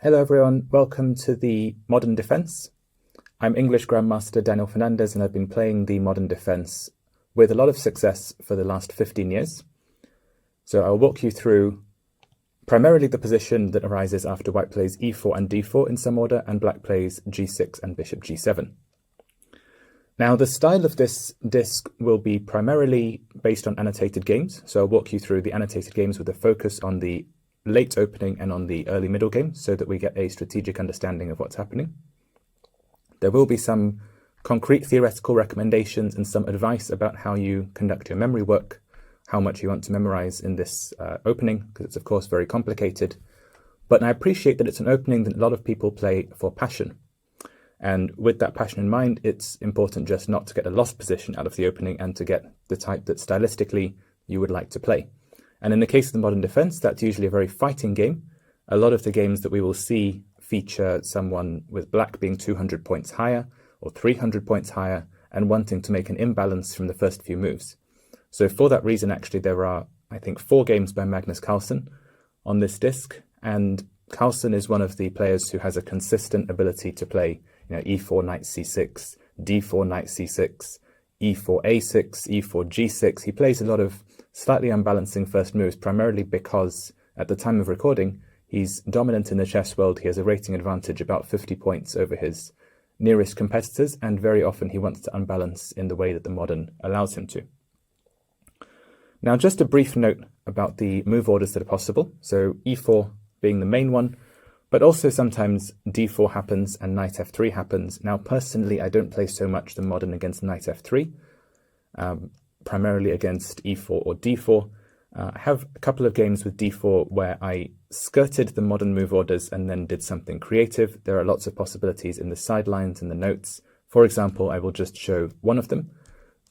Hello everyone, welcome to the Modern Defense. I'm English Grandmaster Daniel Fernandez and I've been playing the Modern Defense with a lot of success for the last 15 years. So I'll walk you through primarily the position that arises after white plays e4 and d4 in some order and black plays g6 and bishop g7. Now the style of this disc will be primarily based on annotated games, so I'll walk you through the annotated games with a focus on the late opening and on the early middle game so that we get a strategic understanding of what's happening. There will be some concrete theoretical recommendations and some advice about how you conduct your memory work, how much you want to memorize in this opening, because it's of course very complicated. But I appreciate that it's an opening that a lot of people play for passion. And with that passion in mind, it's important just not to get a lost position out of the opening and to get the type that stylistically you would like to play. And in the case of the Modern Defense, that's usually a very fighting game. A lot of the games that we will see feature someone with black being 200 points higher or 300 points higher and wanting to make an imbalance from the first few moves. So for that reason, actually, there are, I think, 4 games by Magnus Carlsen on this disc. And Carlsen is one of the players who has a consistent ability to play e4 knight c6, d4 knight c6, e4 a6, e4 g6. He plays a lot of slightly unbalancing first moves, primarily because at the time of recording, he's dominant in the chess world. He has a rating advantage about 50 points over his nearest competitors, and very often he wants to unbalance in the way that the modern allows him to. Now, just a brief note about the move orders that are possible. So e4 being the main one, but also sometimes d4 happens and knight f3 happens. Now, personally, I don't play so much the modern against knight f3, primarily against e4 or d4. I have a couple of games with d4 where I skirted the modern move orders and then did something creative. There are lots of possibilities in the sidelines and the notes. For example, I will just show one of them,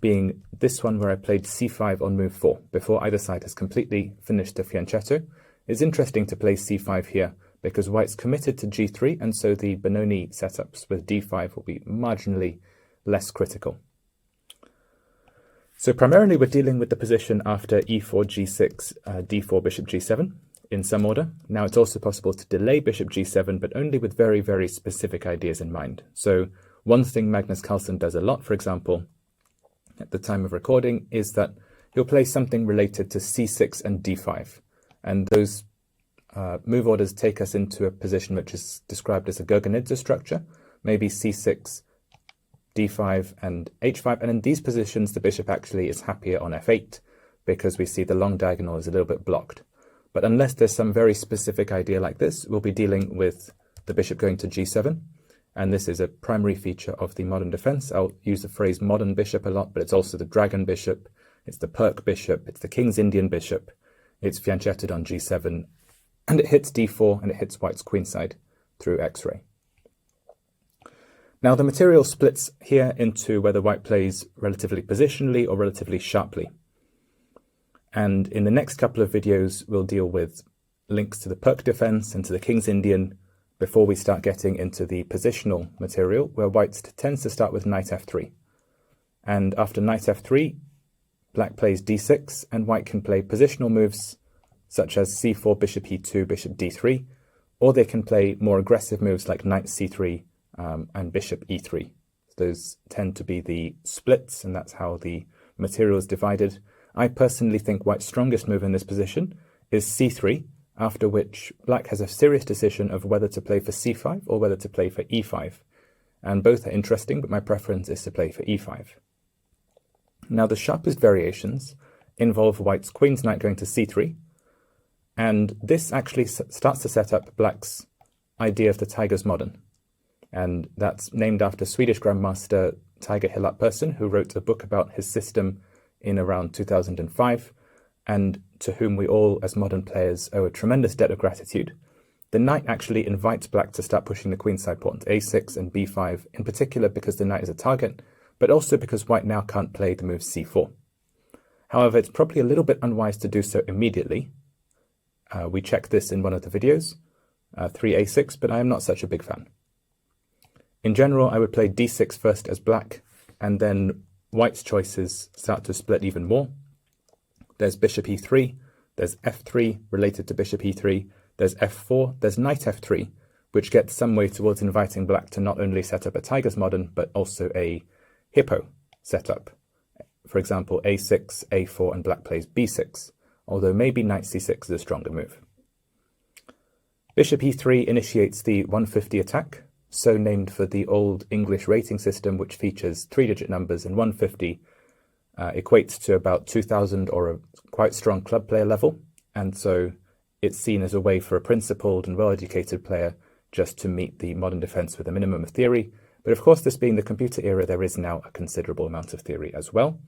being this one where I played c5 on move 4, before either side has completely finished the fianchetto. It's interesting to play c5 here, because white's committed to g3, and so the Benoni setups with d5 will be marginally less critical. So primarily we're dealing with the position after e4, g6, d4, bishop g7 in some order. Now it's also possible to delay bishop g7, but only with very, very specific ideas in mind. So one thing Magnus Carlsen does a lot, for example, at the time of recording, is that he'll play something related to c6 and d5. And those move orders take us into a position which is described as a Gurgenidze structure, maybe c6, d5 and h5, and in these positions the bishop actually is happier on f8 because we see the long diagonal is a little bit blocked. But unless there's some very specific idea like this, we'll be dealing with the bishop going to g7, and this is a primary feature of the Modern Defense. I'll use the phrase modern bishop a lot, but it's also the dragon bishop, it's the Perk bishop, it's the King's Indian bishop, it's fianchetted on g7, and it hits d4 and it hits white's queenside through x-ray. Now the material splits here into whether white plays relatively positionally or relatively sharply. And in the next couple of videos, we'll deal with links to the Perk defense and to the King's Indian before we start getting into the positional material, where white tends to start with knight f3. And after knight f3, black plays d6, and white can play positional moves such as c4, bishop e2, bishop d3, or they can play more aggressive moves like knight c3, and bishop e3. Those tend to be the splits, and that's how the material is divided. I personally think white's strongest move in this position is c3, after which black has a serious decision of whether to play for c5 or whether to play for e5. And both are interesting, but my preference is to play for e5. Now the sharpest variations involve white's queen's knight going to c3, and this actually starts to set up black's idea of the Tiger's modern. And that's named after Swedish Grandmaster Tiger Hillart Persson, who wrote a book about his system in around 2005, and to whom we all, as modern players, owe a tremendous debt of gratitude. The knight actually invites black to start pushing the queenside pawns, a6 and b5, in particular because the knight is a target, but also because white now can't play the move c4. However, it's probably a little bit unwise to do so immediately. We checked this in one of the videos, 3a6, but I am not such a big fan. In general, I would play d6 first as black, and then white's choices start to split even more. There's bishop e3, there's f3 related to bishop e3, there's f4, there's knight f3, which gets some way towards inviting black to not only set up a tiger's modern, but also a hippo setup. For example, a6, a4, and black plays b6, although maybe knight c6 is a stronger move. Bishop e3 initiates the 150 attack, so named for the old English rating system, which features 3-digit numbers, and 150 equates to about 2000 or a quite strong club player level, and so it's seen as a way for a principled and well-educated player just to meet the modern defense with a minimum of theory. But of course, this being the computer era, there is now a considerable amount of theory as well.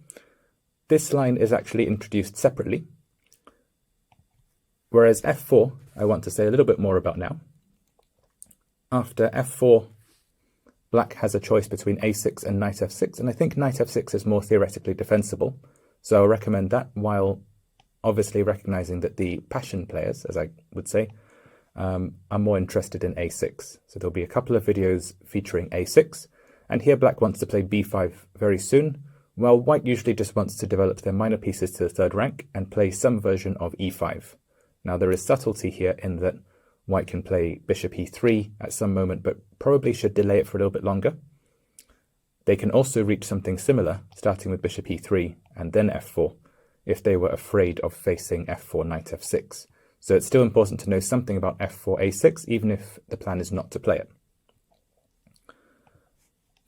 This line is actually introduced separately, whereas f4, I want to say a little bit more about now. After f4, black has a choice between a6 and knight f6, and I think knight f6 is more theoretically defensible, so I'll recommend that, while obviously recognizing that the passion players, as I would say, are more interested in a6. So there'll be a couple of videos featuring a6, and here black wants to play b5 very soon, while white usually just wants to develop their minor pieces to the third rank and play some version of e5. Now there is subtlety here in that white can play bishop e3 at some moment, but probably should delay it for a little bit longer. They can also reach something similar, starting with bishop e3 and then f4, if they were afraid of facing f4 knight f6. So it's still important to know something about f4 a6, even if the plan is not to play it.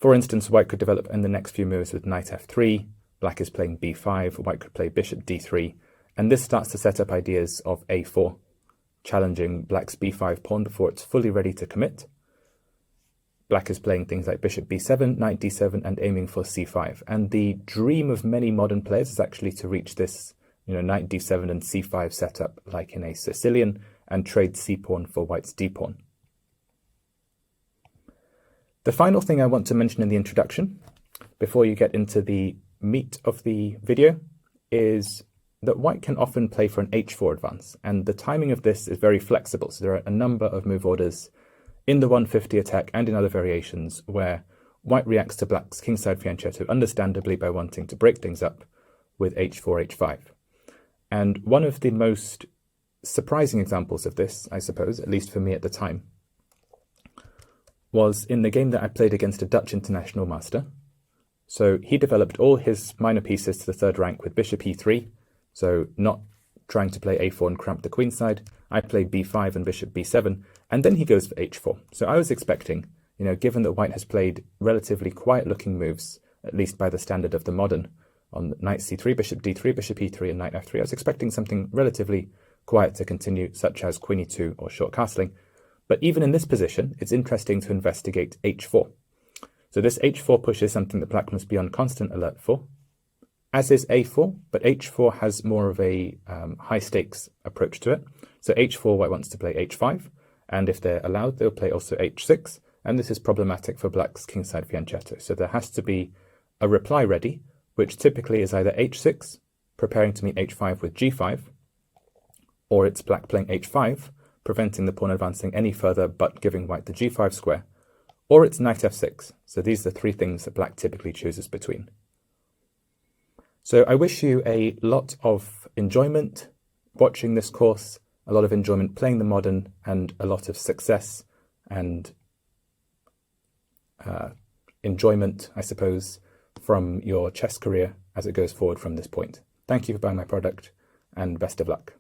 For instance, white could develop in the next few moves with knight f3, black is playing b5, white could play bishop d3, and this starts to set up ideas of a4, challenging black's b5 pawn before it's fully ready to commit. Black is playing things like bishop b7, knight d7, and aiming for c5. And the dream of many modern players is actually to reach this, knight d7 and c5 setup like in a Sicilian, and trade c-pawn for white's d-pawn. The final thing I want to mention in the introduction, before you get into the meat of the video, is that white can often play for an h4 advance, and the timing of this is very flexible. So there are a number of move orders in the 150 attack and in other variations where white reacts to black's kingside fianchetto understandably by wanting to break things up with h4, h5. And one of the most surprising examples of this, I suppose, at least for me at the time, was in the game that I played against a Dutch international master. So he developed all his minor pieces to the third rank with bishop e3, so not trying to play a4 and cramp the queenside. I played b5 and bishop b7, and then he goes for h4. So I was expecting, given that white has played relatively quiet-looking moves, at least by the standard of the modern, on knight c3, bishop d3, bishop e3, and knight f3, I was expecting something relatively quiet to continue, such as queen e2 or short castling. But even in this position, it's interesting to investigate h4. So this h4 push is something that black must be on constant alert for, as is a4, but h4 has more of a high-stakes approach to it. So h4, white wants to play h5, and if they're allowed, they'll play also h6, and this is problematic for black's kingside fianchetto. So there has to be a reply ready, which typically is either h6, preparing to meet h5 with g5, or it's black playing h5, preventing the pawn advancing any further but giving white the g5 square, or it's knight f6. So these are the three things that black typically chooses between. So I wish you a lot of enjoyment watching this course, a lot of enjoyment playing the modern, and a lot of success and enjoyment, I suppose, from your chess career as it goes forward from this point. Thank you for buying my product, and best of luck.